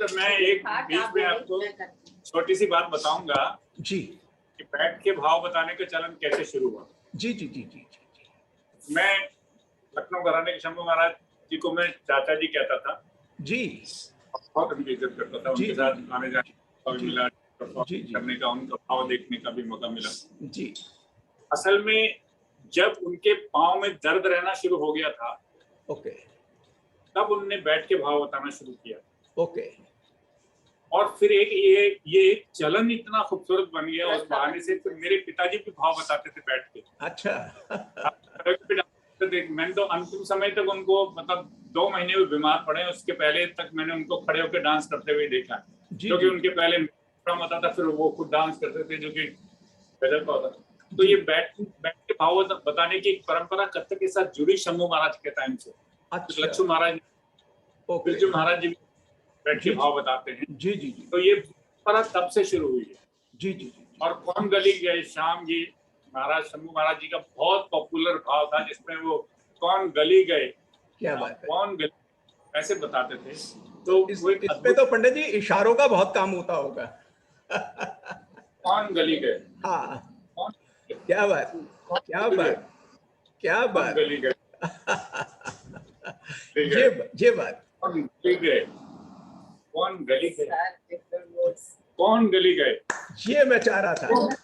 तो मैं एक बीच में आपको छोटी सी बात बताऊंगा जी कि बैट के भाव बताने का चलन कैसे शुरू हुआ। जी जी जी जी जी। मैं लखनऊ घराने के शंभू महाराज जी को मैं चाचा जी कहता था जी बहुत उनकी इज्जत करता था। जी उनके साथ आने जाने का भी मिला, जी जी करने का, उनका भाव देखने का भी मौका मिला। जी। असल में जब उनके पाँव में दर्द रहना शुरू हो गया था, ओके तब उनने बैठ के भाव बताना शुरू किया। ओके। और फिर ये एक चलन इतना खूबसूरत बन गया उस बहाने से। फिर मेरे पिताजी भी भाव बताते थे बैठ के। अच्छा। मैंने तो अंतिम समय तक उनको, मतलब 2 महीने में बीमार पड़े, उसके पहले तक मैंने उनको खड़े होकर डांस करते हुए देखा, क्योंकि उनके पहले प्रोग्राम आता था, फिर वो खुद डांस करते थे, जो कि गजब का होता था। तो ये बैठ के भाव बताने की एक परंपरा कथक के साथ जुड़ी शंभू महाराज के टाइम से। अच्छा। लक्ष्मण महाराज, बिरजू महाराज जी बैठ के भाव बताते हैं। जी जी जी। तो ये परंपरा तब से शुरू हुई है। जी जी जी। और कौन गली गए श्याम जी महाराज, शंभू महाराज जी का बहुत पॉपुलर भाव था, जिसमें वो कौन गली गए, क्या बात है, कौन गली, ऐसे बताते थे। तो इसमें तो पंडित जी इशारों का बहुत काम होता होगा। कौन गली गए, हाँ, कौन, क्या बात, क्या बात, क्या बात, गली गए, ये बात, कौन गली गए, कौन गली गए, कौन गली गए, ये मैं चाह रहा था।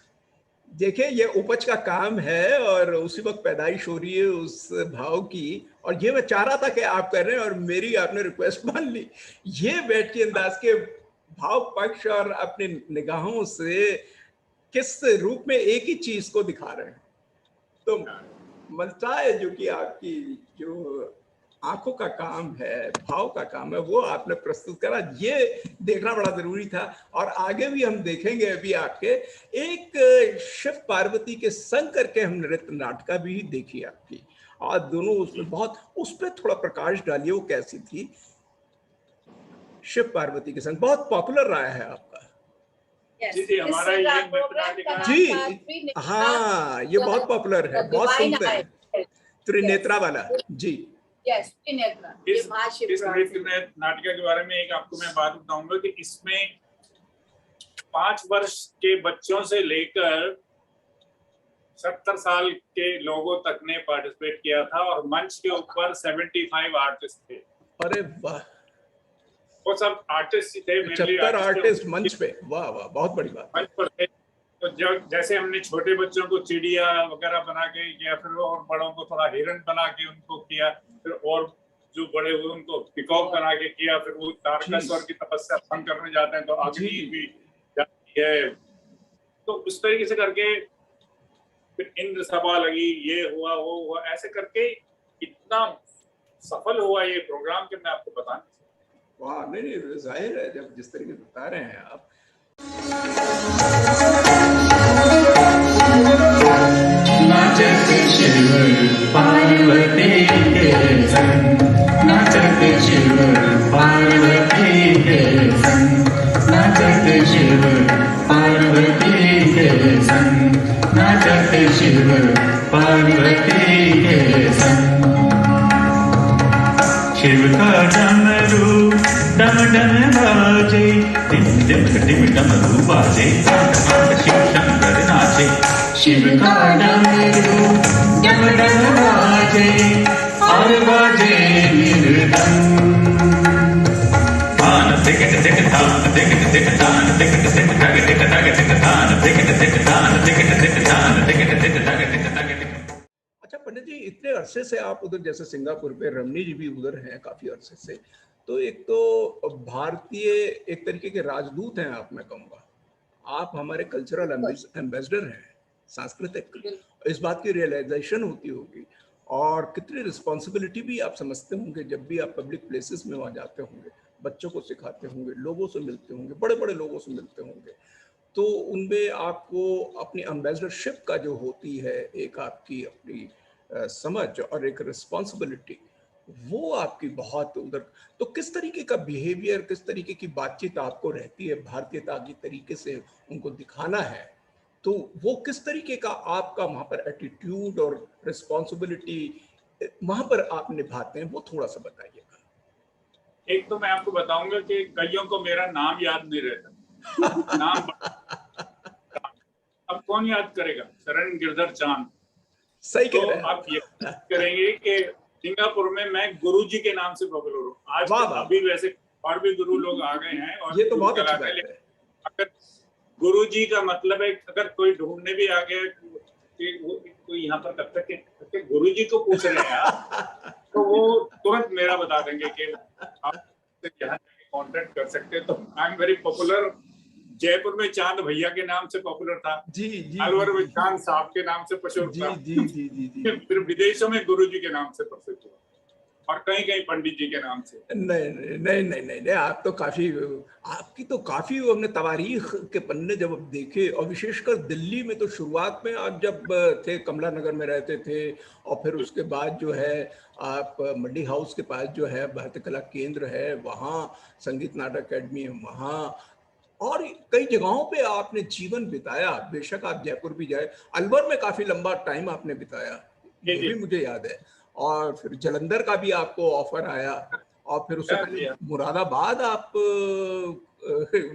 देखिए ये उपज का काम है और उसी वक्त पैदाइश हो रही है उस भाव की, और ये मैं चाह रहा था कि आप कर रहे हैं और मेरी आपने रिक्वेस्ट मान ली। ये बैठ के अंदाज के भाव पक्ष और अपने निगाहों से किस रूप में एक ही चीज को दिखा रहे हैं, तो मनता है जो कि आपकी जो आंखों का काम है, भाव का काम है, वो आपने प्रस्तुत करा। ये देखना बड़ा जरूरी था। और आगे भी हम देखेंगे अभी आपके एक शिव पार्वती के संग करके हम नृत्य नाटका भी देखी आपकी, और दोनों उसमें बहुत, उस पर थोड़ा प्रकाश डालिए, वो कैसी थी शिव पार्वती के संग, बहुत पॉपुलर रहा है आपका। जी हमारा ये जी हाँ, ये बहुत पॉपुलर है, बहुत सुनते हैं, त्रिनेत्रा वाला। जी इस नृत्य नाटिका के बारे में एक आपको मैं बात बताऊंगा कि इसमें 5 वर्ष के बच्चों से लेकर 70 साल के लोगों तक ने पार्टिसिपेट किया था, और मंच के ऊपर 75 आर्टिस्ट थे। अरे वाह, वो सब आर्टिस्ट थे, 75 आर्टिस्ट मंच पे, वाह वाह, बहुत बड़ी बात। मंच पर थे। तो जैसे हमने छोटे बच्चों को चिड़िया वगैरह बना के किया, फिर और बड़ों को थोड़ा हिरन बना के उनको किया, फिर और जो बड़े हुए उनको पिकॉक बना के किया, फिर वो तारकेश्वर की तपस्या भंग करने जाते हैं तो अग्नि भी जाती है। तो उस तरीके से करके फिर इंद्र सभा लगी, ये हुआ वो हुआ, ऐसे करके इतना सफल हुआ ये प्रोग्राम कि मैं आपको बता नहीं सकता। वाह, नहीं जाहिर है, जब जिस तरीके से बता रहे हैं आप। नाचते शिव पार्वती के संग, नाचते शिव पार्वती के संग, नाचते शिव पार्वती के संग, नाचते शिव पार्वती के संग। शिव का डमरू डम डम बाजे, डिम डिम डिम डमरू बाजे, शिव शंकर नाचे। शिव का डमरू डम डम बाजे और बाजे मृदंग। तान टिक टिक तान टिक टिक तान टिक टिक तग टिक तग टिक तान टिक टिक तान टिक टिक तान टिक टिक तग टिक तग टिक। अच्छा पंडित जी, इतने अरसे से आप उधर, जैसे सिंगापुर पे रमनी जी भी उधर हैं काफी अरसे से, तो एक तो भारतीय एक तरीके के राजदूत हैं आप, मैं कहूँगा आप हमारे कल्चरल एम्बेसडर हैं, सांस्कृतिक, इस बात की रियलाइजेशन होती होगी, और कितनी रिस्पॉन्सिबिलिटी भी आप समझते होंगे जब भी आप पब्लिक प्लेसेस में वहाँ जाते होंगे, बच्चों को सिखाते होंगे, लोगों से मिलते होंगे, बड़े बड़े लोगों से मिलते होंगे, तो उनमें आपको अपनी एम्बेसडरशिप का जो होती है एक आपकी अपनी समझ और एक रिस्पॉन्सिबिलिटी, वो आपकी बहुत उधर, तो किस तरीके का बिहेवियर, किस तरीके की बातचीत आपको रहती है, भारतीयता की तरीके से उनको दिखाना है, तो वो किस तरीके का आपका वहाँ पर एटीट्यूड और रिस्पॉन्सिबिलिटी वहाँ पर आप निभाते हैं, वो थोड़ा सा बताइएगा। एक तो मैं आपको बताऊंगा कि कईयों को मेरा नाम याद नहीं रहता। नाम अब कौन याद करेगा? शरण गिरधर चांद। सही तो कह रहे हैं आप ये करेंगे कि सिंगापुर में मैं गुरुजी के नाम से पॉपुलर हूँ आज। वाह वाह, अभी वैसे और भी गुरु लोग आ गए हैं और ये तो बहुत गुरु अच्छी कहलाते हैं, बात है। अगर गुरुजी का मतलब है, अगर कोई ढूंढने भी आ गया कि वो कोई यहाँ पर कब तक के गुरुजी को पूछ रहे हैं आप, तो वो तुरंत मेरा बता देंगे कि आप यहाँ कांटेक्ट कर सकते हैं। तो I am very popular. Jaipur में चांद भैया के नाम से पॉपुलर था, जी जी अलवर में जी चांद साहब के नाम से प्रचुर जी था, जी जी जी जी। फिर विदेशों में गुरुजी के नाम से प्रसिद्ध हुआ और कहीं कहीं पंडित जी के नाम से। नहीं नहीं नहीं नहीं नहीं नहीं, आप तो काफी, आपकी तो काफी, हमने तवारीख के पन्ने जब देखे, और विशेषकर दिल्ली में तो शुरुआत में आप जब थे कमला नगर में रहते थे, और फिर उसके बाद जो है आप मंडी हाउस के पास जो है भारतीय कला केंद्र है, वहाँ संगीत नाटक अकेडमी है वहाँ, और कई जगहों पे आपने जीवन बिताया। बेशक आप जयपुर भी जाए, अलवर में काफी लंबा टाइम आपने बिताया, ये भी मुझे याद है। और फिर जलंधर का भी आपको ऑफर आया, और फिर उससे पहले मुरादाबाद आप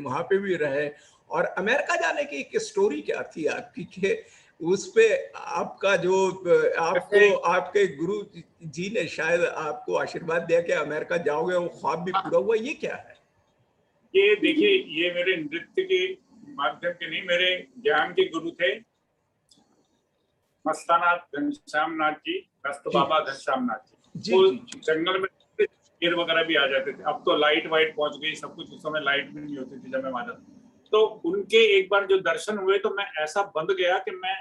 वहां पे भी रहे। और अमेरिका जाने की एक स्टोरी क्या थी आपकी, कि उस पे आपका जो आपको आपके गुरु जी ने शायद आपको आशीर्वाद दिया कि अमेरिका जाओगे, वो ख्वाब भी पूरा हुआ, ये क्या है? ये देखिए, ये मेरे नृत्य के माध्यम के नहीं, मेरे ज्ञान के गुरु थे मस्तानाथ घनश्याम नाथ जी, दस्त बाबा घनश्याम नाथ जी। वो जंगल में शेर वगैरह भी आ जाते थे। अब तो लाइट वाइट पहुंच गई सब कुछ, उस समय लाइट भी नहीं होती थी जब मैं वहां जाता। तो उनके एक बार जो दर्शन हुए तो मैं ऐसा बंध गया कि मैं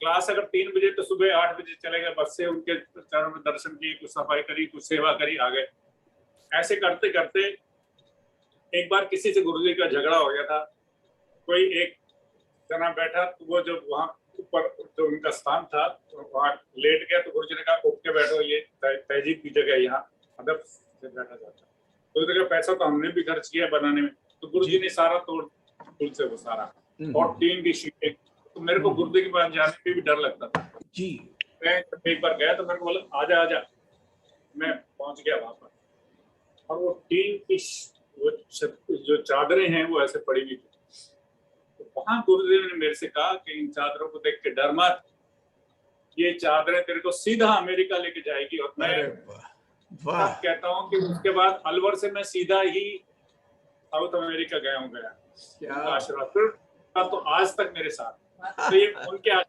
क्लास अगर 3 बजे तो सुबह 8 बजे चले गए बस से, उनके चरणों में दर्शन किए, कुछ सफाई करी, कुछ सेवा करी, आ गए। ऐसे करते करते एक बार किसी से गुरुजी का झगड़ा हो गया था। कोई एक जना बैठा, तो वो जब वहां ऊपर जो उनका स्थान था तो वहां लेट गया, तो गुरुजी ने कहा उठ के बैठो, ये तहजीब की जगह, यहाँ अदब से बैठा जाता। तो उसने कहा पैसा तो हमने भी खर्च किया बनाने में। तो गुरुजी ने सारा तोड़ फूल से वो सारा, और 3 की शीटें। तो मेरे को गुरुजी के पास जाने में भी डर लगता था जी। मैं एक बार गया तो मेरे को बोला आजा आजा, मैं पहुंच गया वहां पर, और वो 3 की वो जो चादरें हैं वो ऐसे पड़ी हुई थी। तो वहां गुरुदेव ने मेरे से कहा कि इन चादरों को देख के डर मत, ये चादरें तेरे को सीधा अमेरिका लेके जाएगी। और मैं कहता हूँ कि उसके बाद अलवर से मैं सीधा ही साउथ अमेरिका गया हूँ। आशीर्वाद तो आज तक मेरे साथ। तो ये उनके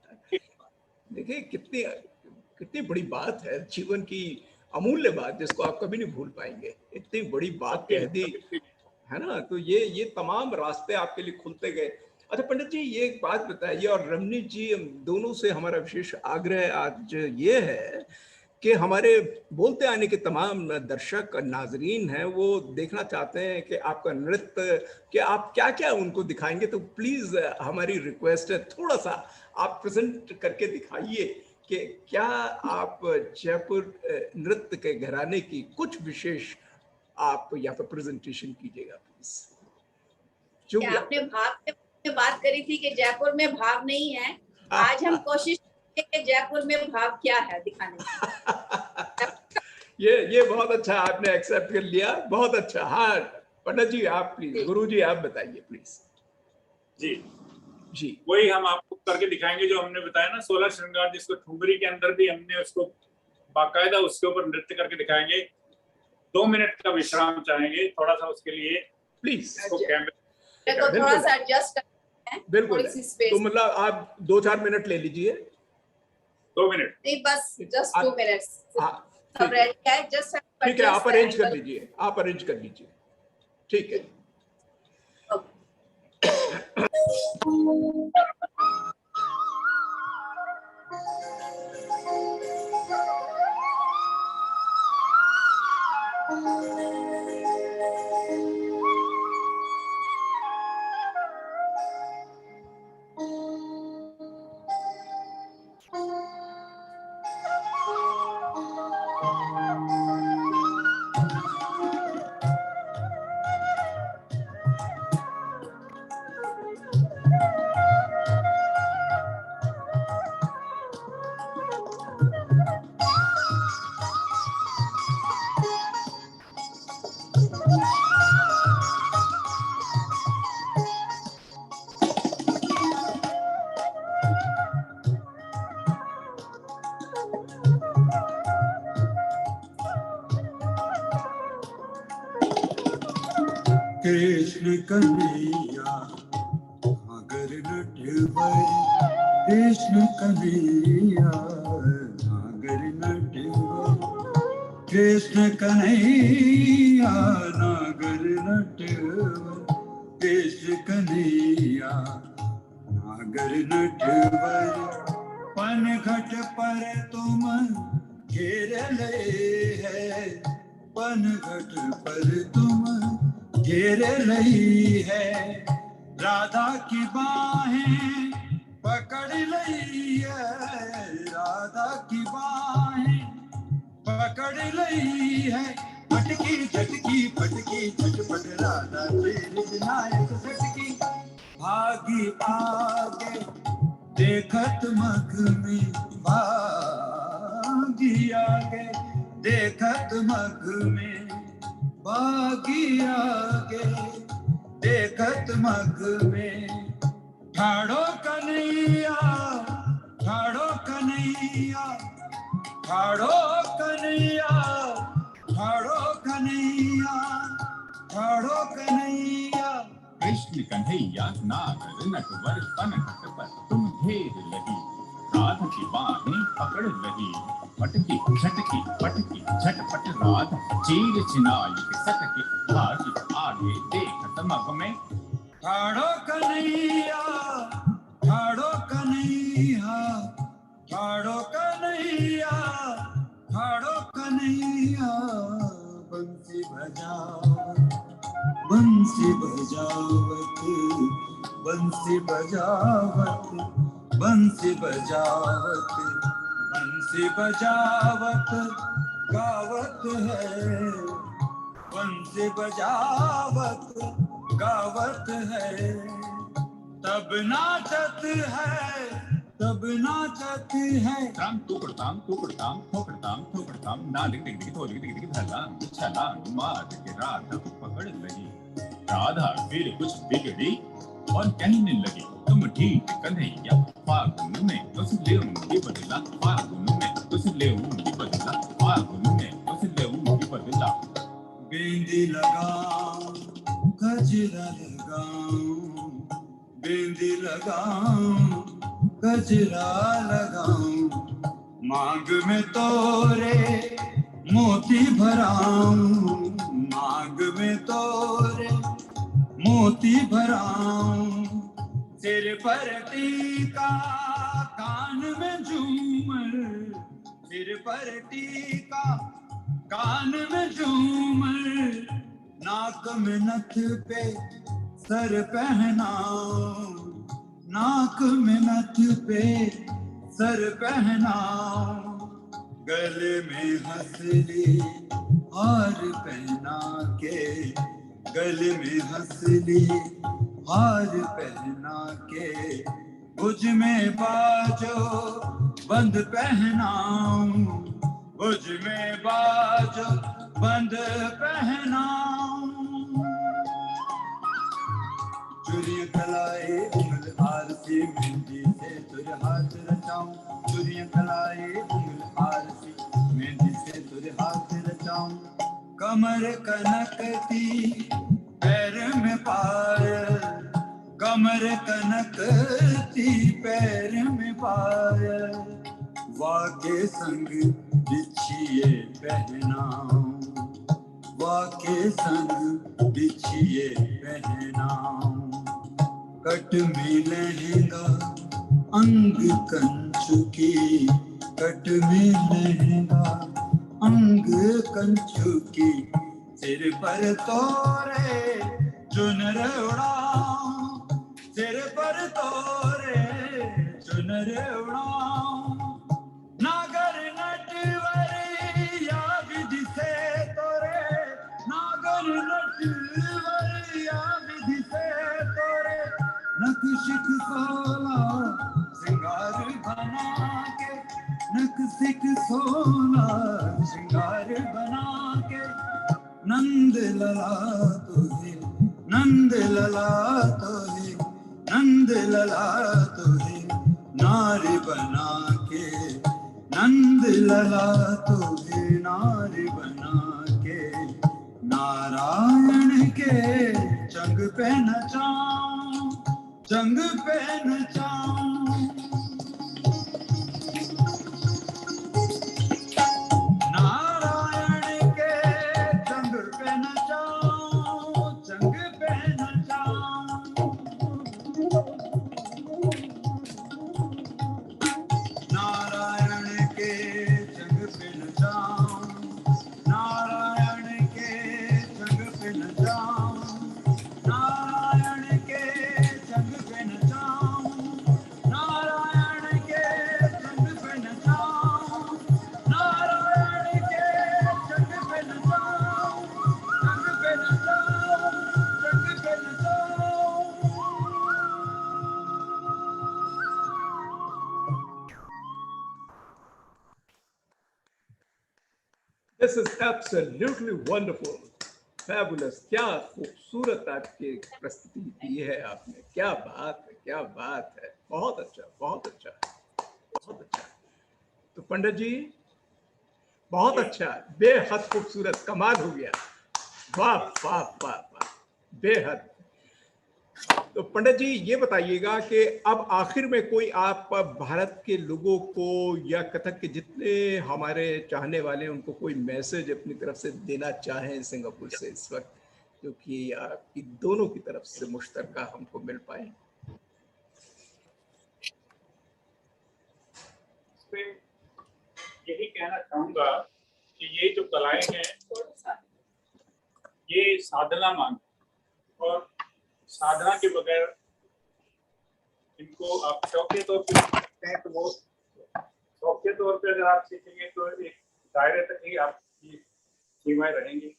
देखिए कितनी बड़ी बात है, जीवन की अमूल्य बात जिसको आप कभी नहीं भूल पाएंगे। इतनी बड़ी बात कह दी है ना, तो ये तमाम रास्ते आपके लिए खुलते गए। अच्छा पंडित जी, ये एक बात बताइए, और रमनी जी, दोनों से हमारा विशेष आग्रह आज ये है कि हमारे बोलते आने के तमाम दर्शक नाजरीन हैं, वो देखना चाहते हैं कि आपका नृत्य, कि आप क्या क्या उनको दिखाएंगे। तो प्लीज हमारी रिक्वेस्ट है, थोड़ा सा आप प्रेजेंट करके दिखाइए कि क्या आप जयपुर नृत्य के घराने की कुछ विशेष आप यहाँ पर प्रेजेंटेशन कीजिएगा प्लीज। जो आपने भाव में बात करी थी कि जयपुर में भाव नहीं है, आज हम कोशिश कि जयपुर में भाव क्या है दिखाने ये बहुत अच्छा आपने एक्सेप्ट कर लिया, बहुत अच्छा। हाँ पंडित जी आप प्लीज, गुरु जी आप बताइए प्लीज। जी जी, वही हम आपको करके दिखाएंगे जो हमने बताया ना, 16 श्रृंगार, जिसको ठुमरी के अंदर भी हमने उसको बाकायदा उसके ऊपर नृत्य करके दिखाएंगे। 2 मिनट का विश्राम चाहेंगे थोड़ा सा उसके लिए प्लीज। कैमरे को थोड़ा सा एडजस्ट करना है, बिल्कुल। तो मतलब आप 2-4 मिनट ले लीजिए। 2 मिनट नहीं, बस जस्ट 2 मिनट्स। सब रेडी है, जस्ट ठीक है, आप अरेंज कर लीजिए, आप अरेंज कर लीजिए, ठीक है। कृष्ण कन्हैया नागर नटवर, कृष्ण कन्हैया नागर नटवर, कृष्ण कन्हैया नागर नटवर, कृष्ण कन्हैया नागर नटवर। पनघट पर तुम घेर लए है, पनघट पर तुम घेर लई है, राधा की बाहें पकड़ लई है, राधा की बाहें पकड़ लई है। फटकी झटकी फटकी झटपट राधा तेरे विनायक झटकी, भागी आगे देखत मग में, भागी आगे देखत मग में, भागी आगे देखत मग में। ठाड़ो कन्हैया ठाड़ो कन्हैया ठाड़ो कन्हैया ठाड़ो कन्हैया ठाड़ो कन्हैया। कृष्ण कन्हैया नागर नटवर पनघट पर तुम घेर लगी, राधा की बाहें पकड़ लगी, फटकी झटकी फटकी झटपट राधा चीर चिनाई सटकी, भागी आगे देखत मग में। ठाड़ो कन्हैया ठाड़ो कन्हैया ठाड़ो कन्हैया ठाड़ो कन्हैया। बंसी बजावत बंसी बजावत बंसी बजावत बंसी बजावत बंसी बजावत गावत है, बंसी बजावत गावत है। तब नाचत है तब नाचत है। ताम टुकड़ताम टुकड़ताम ठोकड़ताम ठोकड़ताम, ना दिख दिख दिख दिख दिख दिख धला छलांग मार के राधा को पकड़ लगी, राधा फिर कुछ बिगड़ी और कहने लगी, तुम ठीक कन्हैया फागुन में उस लेऊंगी बदला, फागुन में उस लेऊंगी बदला, फागुन में उस लेऊंगी बदला। बिंदी लगाऊं गजरा लगाऊं, बिंदी लगाऊं गजरा लगाऊं, मांग में तोरे मोती भराऊं, मांग में तोरे मोती भराऊं। सिर पर टीका कान में झूमर, सिर पर टीका कान में झूमर, नाक में नथ पे सर पहनाऊं, नाक में नथ पे सर पहनाऊं। गले में हंसली हार पहना के, गले में हंसली हार पहना के, भुज में बाजो बंद पहनाऊं, भुज में बाजो बंद पहनाऊं। चूड़ियां कलाए उंगल हार से, मेहंदी से तुझे हाथ रचाऊं, चूड़ियां कलाए उंगल हार से, मेहंदी से तुझे हाथ रचाऊं। कमर कनकती पैर में पायल, कमर कनकती पैर में पायल, वाके संग बिछिए पहनाऊं, वाके संग बिछिए पहनाऊं। कट में लहंगा अंग कंचुकी, कट में लहंगा अंग कंचुकी, सिर पर तोरे चुनर उड़ाऊं, सिर पर तोरे चुनर उड़ाऊं। नागर नटवर या विधि से तोरे, नागर नटवर या विधि से तोरे, नक शिख सोला श्रृंगार बना के, नक शिख सोला श्रृंगार बना के, नंद लला तुझे नंद लला तुझे नंद लला तुझे नारी बना के, नंद लला तुझे नारी बना के, नारायण के जंग पे नचाऊं, जंग पे नचाऊं। नारायण के जंग पे नचाऊं, जंग पे नचाऊं। नारायण के जंग पे नचाऊं, नारायण के जंग पे नचाऊं, नारायण के जंग पे नचाऊं, नारायण के जंग पे नचाऊं, नारायण के जंग पे नचाऊं, जंग पे नचाऊं, जंग पे नचाऊं। This is absolutely wonderful, fabulous. क्या खूबसूरत आपकी प्रस्तुति दी है आपने, क्या बात है, क्या बात है, बहुत अच्छा, बहुत अच्छा, बहुत अच्छा। तो पंडित जी, बहुत अच्छा, बेहद खूबसूरत, कमाल हो गया, वाह वाह वाह वाह, बेहद। तो पंडित जी ये बताइएगा कि अब आखिर में कोई आप भारत के लोगों को या कथक के जितने हमारे चाहने वाले हैं उनको कोई मैसेज अपनी तरफ से देना चाहें सिंगापुर से इस वक्त, क्योंकि आपकी दोनों की तरफ से मुश्तरका हमको मिल पाए। यही कहना चाहूंगा कि ये जो कलाएं हैं ये साधना मांग, और साधना के बगैर इनको आप शौकिया तौर पर सीखते हैं तो वो शौकिया तौर पर अगर आप सीखेंगे तो एक दायरे तक ही आपकी सीमाएं रहेंगी,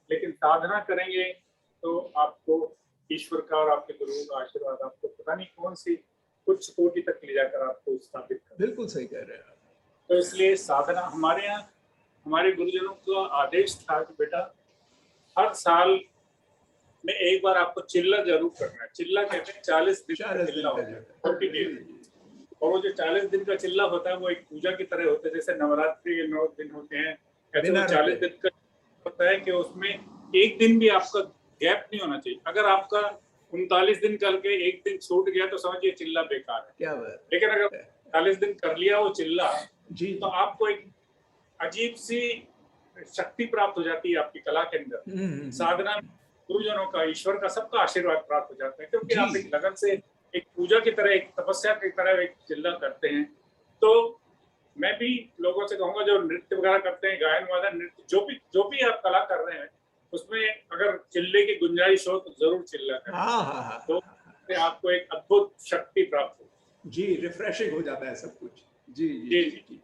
लेकिन साधना करेंगे तो आपको ईश्वर का और आपके गुरुओं का आशीर्वाद आपको पता नहीं कौन सी कुछ कोटि तक ले जाकर आपको स्थापित कर। बिल्कुल सही कह रहे हैं आप। तो इसलिए साधना, हमारे यहाँ हमारे गुरुजनों का आदेश था कि बेटा हर साल में एक बार आपको चिल्ला जरूर करना है। चिल्ला कहते हैं 40 दिन का चिल्ला होता है, 40 डेज। और वो जो 40 दिन का चिल्ला होता है वो एक पूजा की तरह होता है, जैसे नवरात्रि के 9 दिन होते हैं, ऐसे वो 40 दिन का होता है कि उसमें एक दिन भी आपका गैप नहीं होना चाहिए। अगर आपका 39 दिन करके एक दिन छूट गया तो समझिए चिल्ला बेकार है। क्या बात। लेकिन अगर 40 दिन कर लिया वो चिल्ला जी, तो आपको एक अजीब सी शक्ति प्राप्त हो जाती है आपकी कला के अंदर। साधना गुरुजनों का, ईश्वर का, सबका आशीर्वाद प्राप्त हो जाता है, क्योंकि आप एक लगन से एक पूजा की तरह, एक तपस्या की तरह एक चिल्ला करते हैं। तो मैं भी लोगों से कहूंगा जो नृत्य वगैरह करते हैं, गायन वादन नृत्य, जो भी आप कला कर रहे हैं उसमें अगर चिल्ले की गुंजाइश हो तो जरूर चिल्ला करें। तो आपको एक अद्भुत शक्ति प्राप्त हो। जी, रिफ्रेशिंग हो जाता है सब कुछ। जी जी जी जी।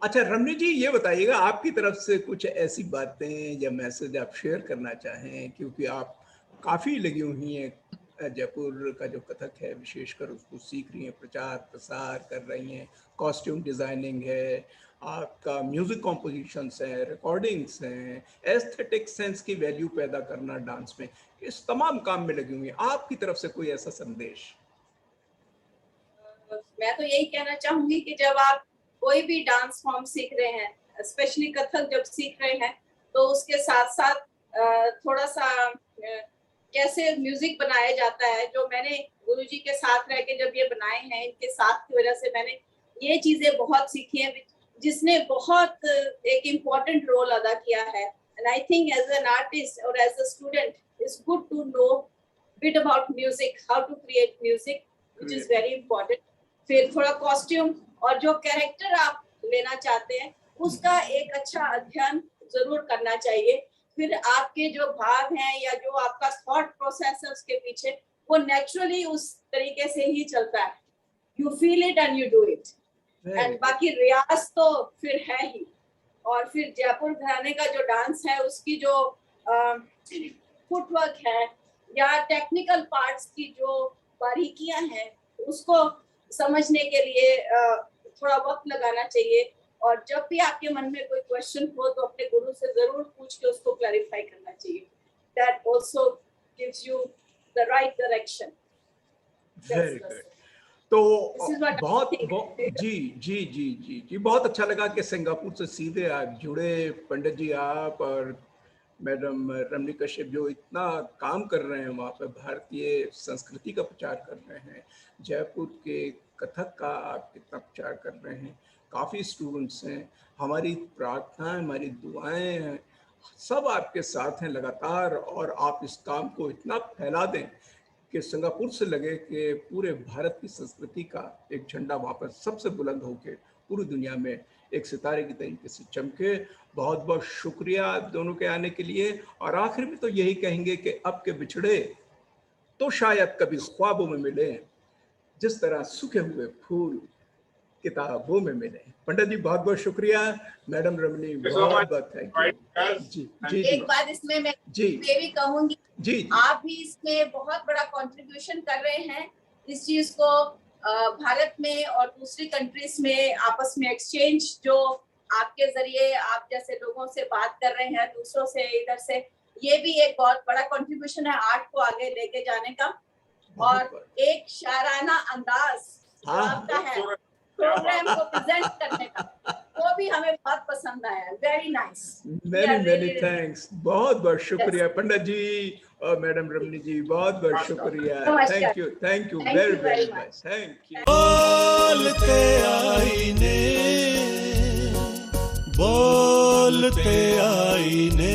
अच्छा रमनी जी ये बताइएगा आपकी तरफ से कुछ ऐसी बातें या मैसेज आप शेयर करना चाहें, क्योंकि आप काफ़ी लगी हुई हैं जयपुर का जो कथक है विशेषकर उसको सीख रही हैं, प्रचार प्रसार कर रही हैं, कॉस्ट्यूम डिज़ाइनिंग है, आपका म्यूज़िक कॉम्पोजिशंस है, रिकॉर्डिंग्स हैं, एस्थेटिक सेंस की वैल्यू पैदा करना डांस में, इस तमाम काम में लगी हुई हैं। आपकी तरफ से कोई ऐसा संदेश? मैं तो यही कहना चाहूंगी कि जब आप कोई भी डांस फॉर्म सीख रहे हैं, स्पेशली कथक जब सीख रहे हैं, तो उसके साथ साथ थोड़ा सा कैसे म्यूजिक बनाया जाता है, जो मैंने गुरुजी के साथ रह के जब ये बनाए हैं, इनके साथ की वजह से मैंने ये चीजें बहुत सीखी हैं, जिसने बहुत एक इम्पोर्टेंट रोल अदा किया है। And I think as an artist और as a student it's good to know bit about music, how to create music, which is very important. फिर थोड़ा कॉस्ट्यूम और जो कैरेक्टर आप लेना चाहते हैं उसका एक अच्छा अध्ययन जरूर करना चाहिए। फिर आपके जो भाव हैं या जो आपका थॉट प्रोसेस है उसके पीछे, वो नेचुरली उस तरीके से ही चलता है। You feel it and you do it. And बाकी रियाज तो फिर है ही। और फिर जयपुर घराने का जो डांस है उसकी जो फुटवर्क है या टेक्निकल पार्ट्स की जो बारीकियां हैं उसको समझने के लिए थोड़ा वक्त लगाना चाहिए। और जब भी आपके मन में कोई क्वेश्चन हो तो अपने गुरु से जरूर पूछ के उसको क्लैरिफाई करना चाहिए। That also gives you the right direction. Very good. तो बहुत जी जी जी जी जी बहुत अच्छा लगा कि सिंगापुर से सीधे आप जुड़े पंडित जी, आप और मैडम रमनी कश्यप जो इतना काम कर रहे हैं वहाँ पे, भारतीय संस्कृति का प्रचार कर रहे हैं, जयपुर के कथक का आप कितना प्रचार कर रहे हैं, काफ़ी स्टूडेंट्स हैं, हमारी प्रार्थनाएं, हमारी दुआएं हैं, सब आपके साथ हैं लगातार, और आप इस काम को इतना फैला दें कि सिंगापुर से लगे कि पूरे भारत की संस्कृति का एक झंडा वहाँ पर सबसे बुलंद होके पूरी दुनिया में एक सितारे की तरीके से चमके। बहुत बहुत शुक्रिया आप दोनों के आने के लिए, और आखिर में तो यही कहेंगे कि अब के बिछड़े तो शायद कभी ख्वाबों में मिले, जिस तरह सूखे हुए फूल किताबों में मिले। पंडित जी बहुत बहुत शुक्रिया, मैडम रमनी बहुत बहुत थैंक यू। जी जी एक बात इसमें मैं जी भी कहूंगी, जी आप भी इसमें बहुत बड़ा कंट्रीब्यूशन कर रहे हैं इस चीज को भारत में और दूसरी कंट्रीज में आपस में एक्सचेंज, जो आपके जरिए आप जैसे लोगों से बात कर रहे हैं दूसरों से इधर से, ये भी एक बहुत बड़ा कंट्रीब्यूशन है आर्ट को आगे लेके जाने का। और एक शायराना अंदाज जो आपका है प्रोग्राम को प्रेजेंट करने का, वो भी हमें बहुत पसंद आया। वेरी नाइस, मेनी थैंक्स, बहुत बहुत शुक्रिया पंडित जी और मैडम रमनी जी, बहुत बहुत शुक्रिया। Thank you very much, thank you. बोलते आईने